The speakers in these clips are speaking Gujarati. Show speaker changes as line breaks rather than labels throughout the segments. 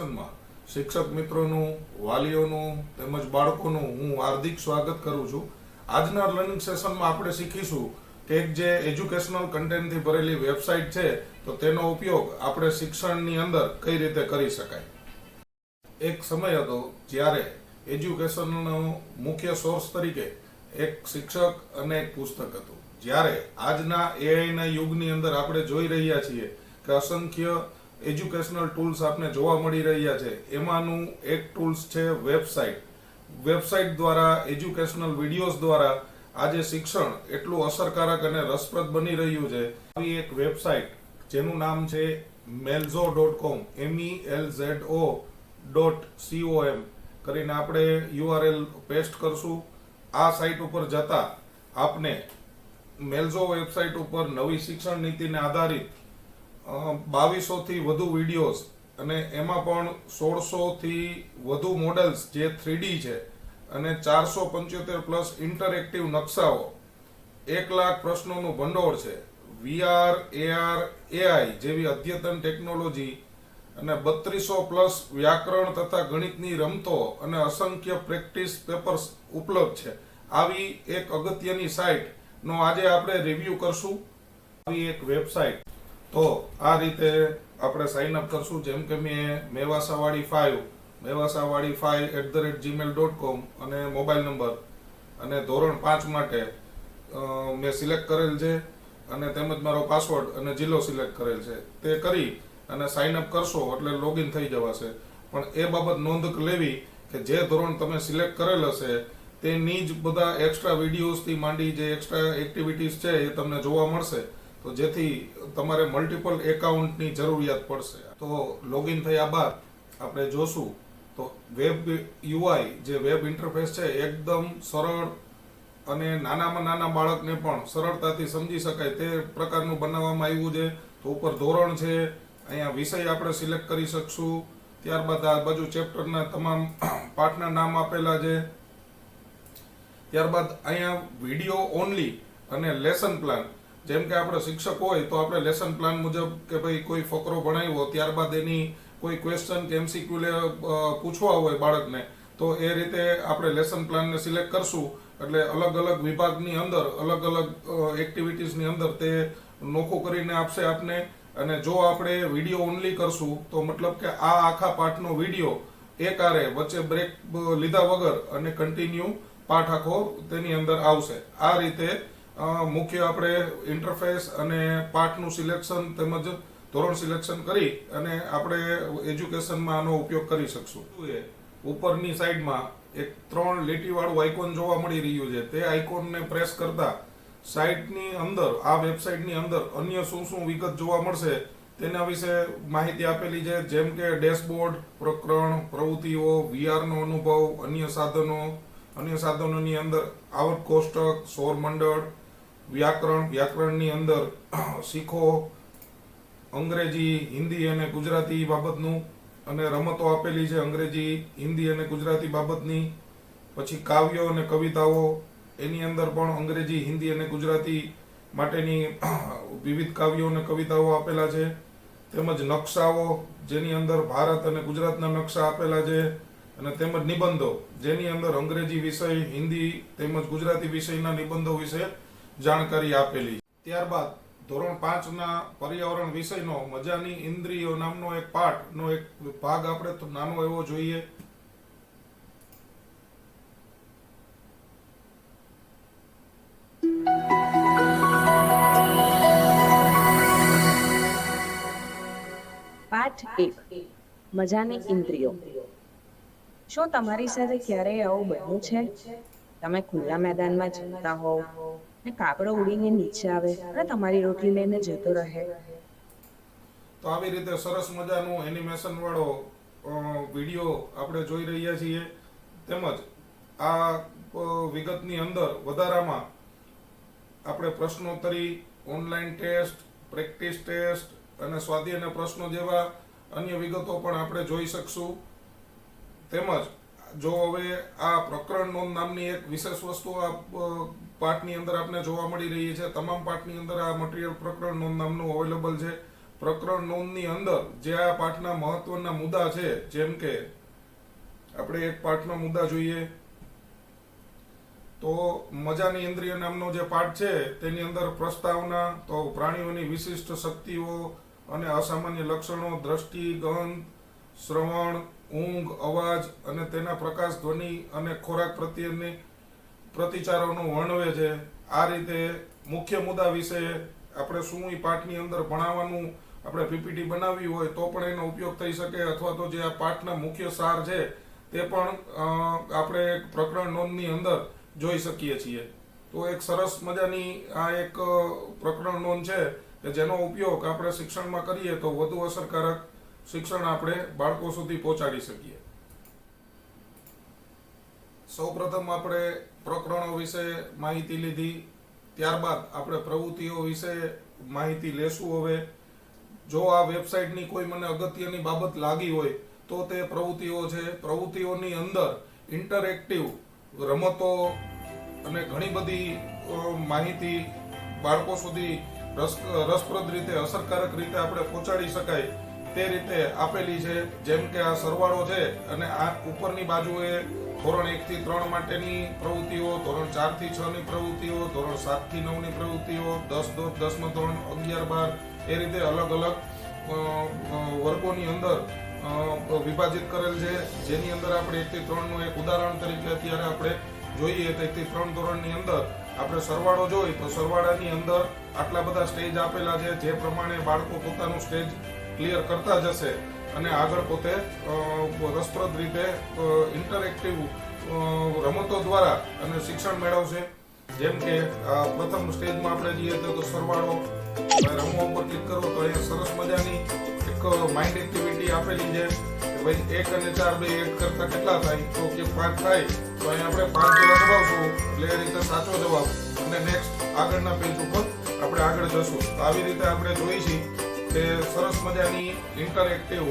સેશનમાં શિક્ષક મિત્રોનું, વાલીઓનું તેમજ બાળકોનું હું હાર્દિક સ્વાગત કરું છું. આજના લર્નિંગ સેશનમાં આપણે શીખીશું કે એક જે એજ્યુકેશનલ કન્ટેન્ટથી ભરેલી વેબસાઇટ છે તો તેનો ઉપયોગ આપણે શિક્ષણની અંદર કઈ રીતે કરી શકાય. એક સમય હતો જ્યારે એજ્યુકેશનનો મુખ્ય સોર્સ તરીકે એક શિક્ષક અને એક પુસ્તક હતું. જ્યારે આજના એઆઈના યુગની અંદર આપણે જોઈ રહ્યા છીએ કે અસંખ્ય એજ્યુકેશનલ ટૂલ્સ આપને જોવા મળી રહ્યા છે. એમાંનું એક ટૂલ્સ છે વેબસાઇટ. વેબસાઇટ દ્વારા, એજ્યુકેશનલ વિડીયોઝ દ્વારા આજે શિક્ષણ એટલું અસરકારક અને રસપ્રદ બની રહ્યું છે. આવી એક વેબસાઇટ જેનું નામ છે melzo.com melzo.com કરીને આપણે URL પેસ્ટ કરશું. આ સાઇટ ઉપર જતા આપને મેલ્ઝો વેબસાઇટ ઉપર નવી શિક્ષણ નીતિને આધારિત 2200 થી વધુ વિડીયોઝ અને એમાં પણ 1600 થી વધુ મોડેલ્સ જે 3D છે અને 475 પ્લસ ઇન્ટરેક્ટિવ નકશાઓ, 1 લાખ પ્રશ્નોનું ભંડોળ છે, VR, AR, AI જેવી અદ્યતન ટેકનોલોજી અને 3200 પ્લસ વ્યાકરણ તથા ગણિતની રમતો અને અસંખ્ય પ્રેક્ટિસ પેપર્સ ઉપલબ્ધ છે. આવી એક અગત્યની સાઇટનો આજે આપણે રિવ્યુ કરશું. આવી એક વેબસાઇટ તો આ રીતે આપણે સાઇન અપ કરશું. જેમ કે મેં mewasawaadi5@gmail.com અને મોબાઈલ નંબર અને ધોરણ 5 માટે મેં સિલેક્ટ કરેલ છે અને તેમજ મારો પાસવર્ડ અને જિલ્લો સિલેક્ટ કરેલ છે. તે કરી અને સાઇન અપ કરશો એટલે લોગિન થઈ જવાશે. પણ એ બાબત નોંધ લેવી કે જે ધોરણ તમે સિલેક્ટ કરેલ હશે તેની જ બધા એક્સ્ટ્રા વિડીયોઝથી માંડી જે એક્સ્ટ્રા એક્ટિવિટીઝ છે એ તમને જોવા મળશે. તો જેથી તમારે મલ્ટિપલ એકાઉન્ટની જરૂરિયાત પડશે. તો લોગિન થયા બાદ આપણે જોશું તો વેબ UI જે વેબ ઇન્ટરફેસ છે એકદમ સરળ અને નાનામાં નાના બાળકને પણ સરળતાથી સમજી શકાય તે પ્રકારનું બનાવવામાં આવ્યું છે. તો ઉપર ધોરણ છે, અહીંયા વિષય આપણે સિલેક્ટ કરી શકશું. ત્યારબાદ આ બાજુ ચેપ્ટરના તમામ પાઠના નામ આપેલા છે. ત્યારબાદ અહીંયા વિડીયો ઓનલી અને લેસન પ્લાન. જેમ કે આપણે શિક્ષક હોય તો આપણે લેસન પ્લાન મુજબ કે ભાઈ કોઈ ફકરો ભણાવ્યો ત્યારબાદ એની કોઈ ક્વેશ્ચન કે MCQ પૂછવા હોય બાળકને તો એ રીતે આપણે લેસન પ્લાનને સિલેક્ટ કરશું એટલે અલગ અલગ વિભાગની અંદર અલગ અલગ એક્ટિવિટીઝની અંદર તે નોખું કરીને આપશે આપને. અને જો આપણે વિડીયો ઓનલી કરશું તો મતલબ કે આ આખા પાઠનો વિડીયો એકારે વચ્ચે બ્રેક લીધા વગર અને કન્ટિન્યુ પાઠ આખો તેની અંદર આવશે. આ રીતે મુખ્ય આપણે ઇન્ટરફેસ અને પાઠનું સિલેક્શન તેમજ ધોરણ સિલેક્શન કરી અને આપણે એજ્યુકેશનમાં આનો ઉપયોગ કરી શકશું. ઉપરની સાઈડમાં એક 3 લીટીવાળું આઇકોન જોવા મળી રહ્યું છે. તે આઇકોનને પ્રેસ કરતા સાઇટની અંદર, આ વેબસાઇટની અંદર અન્ય શું શું વિગત જોવા મળશે તેના વિશે માહિતી આપેલી છે. જેમ કે ડેશબોર્ડ, પ્રકરણ, પ્રવૃત્તિઓ, VRનો અનુભવ, અન્ય સાધનોની અંદર આવર્ત કોષ્ટક, સૌર મંડળ, વ્યાકરણની અંદર શીખો, અંગ્રેજી, હિન્દી અને ગુજરાતી બાબતનું અને રમતો આપેલી છે અંગ્રેજી, હિન્દી અને ગુજરાતી બાબતની. પછી કાવ્યો અને કવિતાઓ, એની અંદર પણ અંગ્રેજી, હિન્દી અને ગુજરાતી માટેની વિવિધ કાવ્યો અને કવિતાઓ આપેલા છે. તેમજ નકશાઓ જેની અંદર ભારત અને ગુજરાતના નકશા આપેલા છે અને તેમજ નિબંધો જેની અંદર અંગ્રેજી વિષય, હિન્દી તેમજ ગુજરાતી વિષયના નિબંધો વિશે જાણકારી આપેલી. ત્યારબાદ ધોરણ 5ના પર્યાવરણ વિષયનો મજાની ઇન્દ્રિયો નામનો એક પાઠનો એક ભાગ આપણે નાનો એવો જોઈએ.
પાઠ 1 મજાની ઇન્દ્રિયો. શું તમારી સાથે ક્યારેય આવું બન્યું છે? તમે ખુલ્લા મેદાનમાં જતા હોવ ને કાગડો ઉડીને નીચે આવે અને તમારી રોટલી લઈને જતો રહે.
તો આવી રીતે સરસ મજાનું એનિમેશન વાળો વિડીયો આપણે જોઈ રહ્યા છીએ. તેમજ આ વિગતની અંદર વધારામાં આપણે પ્રશ્નોત્તરી, ઓનલાઈન ટેસ્ટ, પ્રેક્ટિસ ટેસ્ટ અને સ્વાધ્યાયના પ્રશ્નો જેવા અન્ય વિગતો પણ આપણે જોઈ શકશું. તેમજ જો હવે આ પ્રકરણ નોંધ નામની એક વિશેષ વસ્તુ આ પાઠની અંદર આપણે જોવા મળી રહી છે. તમામ પાઠની અંદર આ મટીરિયલ પ્રકરણ નોંધ નામનું અવેલેબલ છે. પ્રકરણ નોંધની અંદર જે આ પાઠના મહત્વના મુદ્દા છે, જેમ કે આપણે એક પાઠના મુદ્દા જોઈએ તો મજાની ઇન્દ્રિય નામનો જે પાઠ છે તેની અંદર પ્રસ્તાવના, તો પ્રાણીઓની વિશિષ્ટ શક્તિઓ અને અસામાન્ય લક્ષણો, દ્રષ્ટિ, ગંધ, શ્રવણ, ઊંઘ, અવાજ અને તેના પ્રકાશ, ધ્વનિ અને ખોરાક પ્રત્યેની પ્રતિચારોનું વર્ણવે છે. આ રીતે મુખ્ય મુદ્દા વિશે આપણે શું એ પાઠની અંદર ભણાવવાનું આપણે પીપીટી બનાવવી હોય તો પણ એનો ઉપયોગ થઈ શકે, અથવા તો જે આ પાઠના મુખ્ય સાર છે તે પણ આપણે પ્રકરણ નોંધની અંદર જોઈ શકીએ છીએ. તો એક સરસ મજાની આ એક પ્રકરણ નોંધ છે કે જેનો ઉપયોગ આપણે શિક્ષણમાં કરીએ તો વધુ અસરકારક શિક્ષણ આપણે બાળકો સુધી પહોંચાડી શકીએ. સૌપ્રથમ આપણે પ્રકરણો વિશે માહિતી લીધી, ત્યારબાદ આપણે પ્રવૃત્તિઓ વિશે માહિતી લેશું. હવે જો આ વેબસાઇટની કોઈ મને અગત્યની બાબત લાગી હોય તો તે પ્રવૃત્તિઓ છે. પ્રવૃત્તિઓની અંદર ઇન્ટરેક્ટિવ રમતો અને ઘણી બધી માહિતી બાળકો સુધી રસપ્રદ રીતે, અસરકારક રીતે આપણે પહોંચાડી શકાય તે રીતે આપેલી છે. જેમ કે આ સરવાળો છે અને આ ઉપરની બાજુએ ધોરણ 1 થી 3 માટેની પ્રવૃત્તિઓ, ધોરણ 4 થી 6 ની પ્રવૃત્તિઓ, ધોરણ 7 થી 9 ની પ્રવૃત્તિઓ, 10મા ધોરણ, 11, 12 એ રીતે અલગ અલગ વર્ગોની અંદર વિભાજિત કરેલ છે. જેની અંદર આપણે 1 થી 3 નું એક ઉદાહરણ તરીકે અત્યારે આપણે જોઈએ તો 1 થી 3 ધોરણની અંદર આપણે સરવાળો જોઈએ તો સરવાળાની અંદર આટલા બધા સ્ટેજ આપેલા છે. જે પ્રમાણે બાળકો પોતાનું સ્ટેજ ક્લિયર કરતા જશે અને આગળ પોતે રસપ્રદ રીતે ઇન્ટરેક્ટિવ રમતો દ્વારા અને શિક્ષણ મેળવશે. જેમ કે પ્રથમ સ્ટેજમાં આપણે જઈએ તો સરવાળો રમવા ઉપર ક્લિક કરો તો અહીંયા સરસ મજાની એક માઇન્ડ એક્ટિવિટી આપેલી છે કે ભાઈ 1 અને 4 બે એડ કરતા કેટલા થાય, તો કે 5 થાય તો અહીંયા આપણે 5 જેવા દબાવશું એટલે એ રીતે સાચો જવાબ, અને નેક્સ્ટ આગળના પેજ ઉપર આપણે આગળ જશું. તો આવી રીતે આપણે જોઈશું કે સરસ મજાની ઇન્ટરેક્ટિવ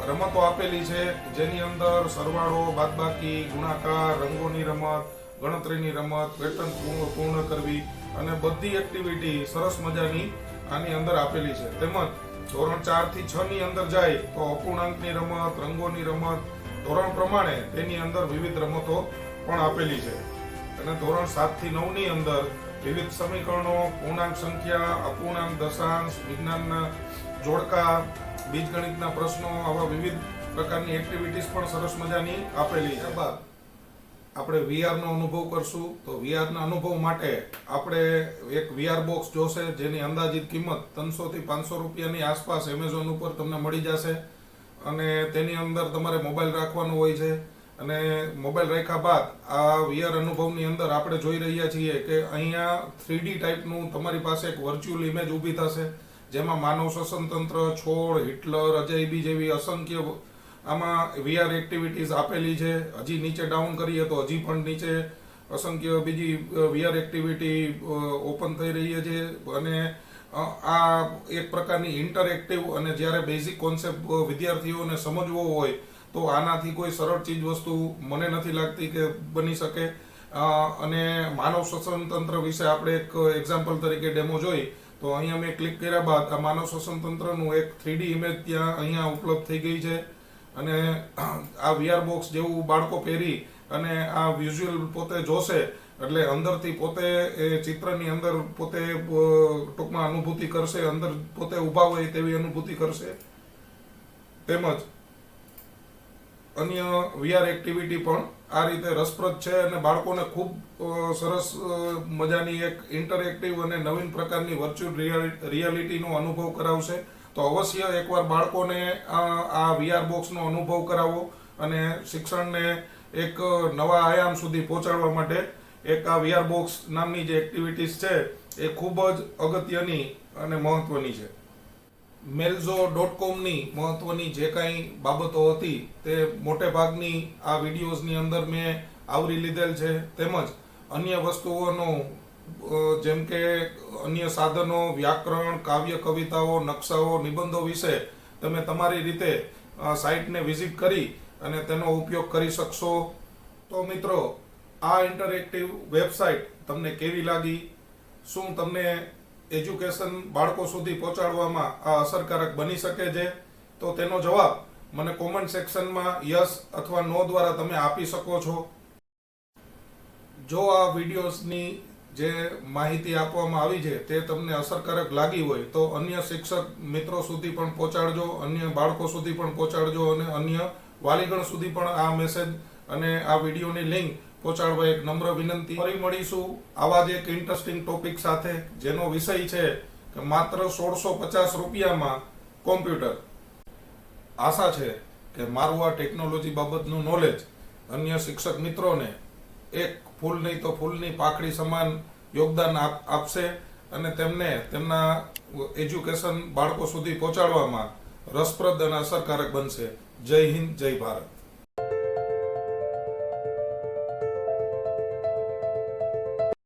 રમતો આપેલી છે જેની અંદર સરવાળો, બાદબાકી, ગુણાકાર, રંગોની રમત, ગણતરીની રમત, પેટર્ન પૂર્ણ કરવી અને બધી એક્ટિવિટી સરસ મજાની આની અંદર આપેલી છે. તેમજ ધોરણ 4 થી 6 ની અંદર જાય તો અપૂર્ણાંકની રમત, રંગોની રમત, ધોરણ પ્રમાણે તેની અંદર વિવિધ રમતો પણ આપેલી છે. અને ધોરણ 7 થી 9 ની અંદર વિવિધ સમીકરણો, પૂર્ણાંક સંખ્યા, અપૂર્ણાંક, દશાંશ, વિજ્ઞાનના જોડકા, બીજગણિતના પ્રશ્નો, આવા વિવિધ પ્રકારની એક્ટિવિટીઝ પણ સરસ મજાની આપેલી છે. બાદ આપણે VR નો અનુભવ કરશું. તો VR ના અનુભવ માટે આપણે એક VR બોક્સ જોશે જેની અંદાજિત કિંમત 300 થી 500 રૂપિયાની આસપાસ એમેઝોન ઉપર તમને મળી જશે. અને તેની અંદર તમારે મોબાઈલ રાખવાનો હોય છે. અને મોબાઈલ રાખ્યા બાદ આ VR અનુભવની અંદર આપણે જોઈ રહ્યા છીએ કે અહીંયા 3D ટાઈપનું તમારી પાસે એક વર્ચ્યુઅલ ઇમેજ ઊભી થશે જેમાં માનવ શ્વસન તંત્ર, છોડ, હિટલર, અજયબી જેવી અસંખ્ય આમાં VR એક્ટિવિટીઝ આપેલી છે. હજી નીચે ડાઉન કરીએ તો હજી પણ નીચે અસંખ્ય બીજી VR એક્ટિવિટી ઓપન થઈ રહી છે. અને આ એક પ્રકારની ઇન્ટરેક્ટિવ, અને જ્યારે બેઝિક કોન્સેપ્ટ વિદ્યાર્થીઓને સમજવો હોય તો આનાથી કોઈ સરળ ચીજ વસ્તુ મને નથી લાગતી કે બની શકે. અને માનવ શ્વસન તંત્ર વિશે આપણે એક એક્ઝામ્પલ તરીકે ડેમો જોઈ તો અહીંયા મેં ક્લિક કર્યા બાદ આ માનવ શ્વસન તંત્રનું એક 3D ઇમેજ ત્યાં અહીંયા ઉપલબ્ધ થઈ ગઈ છે. અને આ VR બોક્સ જેવું બાળકો પહેરી અને આ વિઝ્યુઅલ પોતે જોશે એટલે અંદરથી પોતે એ ચિત્રની અંદર પોતે ટૂંકમાં અનુભૂતિ કરશે, અંદર પોતે ઊભા હોય તેવી અનુભૂતિ કરશે. તેમજ અન્ય VR એક્ટિવિટી પણ આ રીતે રસપ્રદ છે અને બાળકોને ખૂબ સરસ મજાની એક ઇન્ટરેક્ટિવ અને નવીન પ્રકારની વર્ચ્યુઅલ રિયાલિટીનો અનુભવ કરાવશે. તો અવશ્ય એકવાર બાળકોને આ VR બોક્સનો અનુભવ કરાવો અને શિક્ષણને એક નવા આયામ સુધી પહોંચાડવા માટે એક આ VR બોક્સ નામની જે એક્ટિવિટીઝ છે એ ખૂબ જ અગત્યની અને મહત્વની છે. melzo.com ની મહત્વની જે કાંઈ બાબતો હતી તે મોટે ભાગની આ વિડીયોઝની અંદર મેં આવરી લીધેલ છે. તેમજ અન્ય વસ્તુઓનો જેમ કે અન્ય સાધનો, વ્યાકરણ, કાવ્ય, કવિતાઓ, નકશાઓ, નિબંધો વિશે તમે તમારી રીતે સાઇટને વિઝિટ કરી અને તેનો ઉપયોગ કરી શકશો. તો મિત્રો, આ ઇન્ટરેક્ટિવ વેબસાઇટ તમને કેવી લાગી? શું તમને એજ્યુકેશન બાળકો સુધી પહોંચાડવામાં આ અસરકારક બની શકે છે? તો તેનો જવાબ મને કોમેન્ટ સેક્શનમાં યસ અથવા નો દ્વારા તમે આપી શકો છો. જો આ વિડીયોઝની જે માહિતી આપવામાં આવી છે તે તમને અસરકારક લાગી હોય તો અન્ય શિક્ષક મિત્રો સુધી પણ પહોંચાડજો, અન્ય બાળકો સુધી પણ પહોંચાડજો અને અન્ય વાલીગણ સુધી પણ આ મેસેજ અને આ વિડીયોની લિંક પહોંચાડવા એક નમ્ર વિનંતી. ફરી મળીશું આવા જ એક ઇન્ટરેસ્ટિંગ ટોપિક સાથે, જેનો વિષય છે કે માત્ર 1650 રૂપિયામાં કોમ્પ્યુટર. આશા છે કે મારું આ ટેકનોલોજી બાબતનું નોલેજ અન્ય શિક્ષક મિત્રોને એક ફૂલ નહીં તો ફૂલની પાકડી સમાન યોગદાન આપશે અને તેમને તેમના એજ્યુકેશન બાળકો સુધી પહોંચાડવામાં રસપ્રદ અને અસરકારક બનશે. જય હિન્દ, જય ભારત.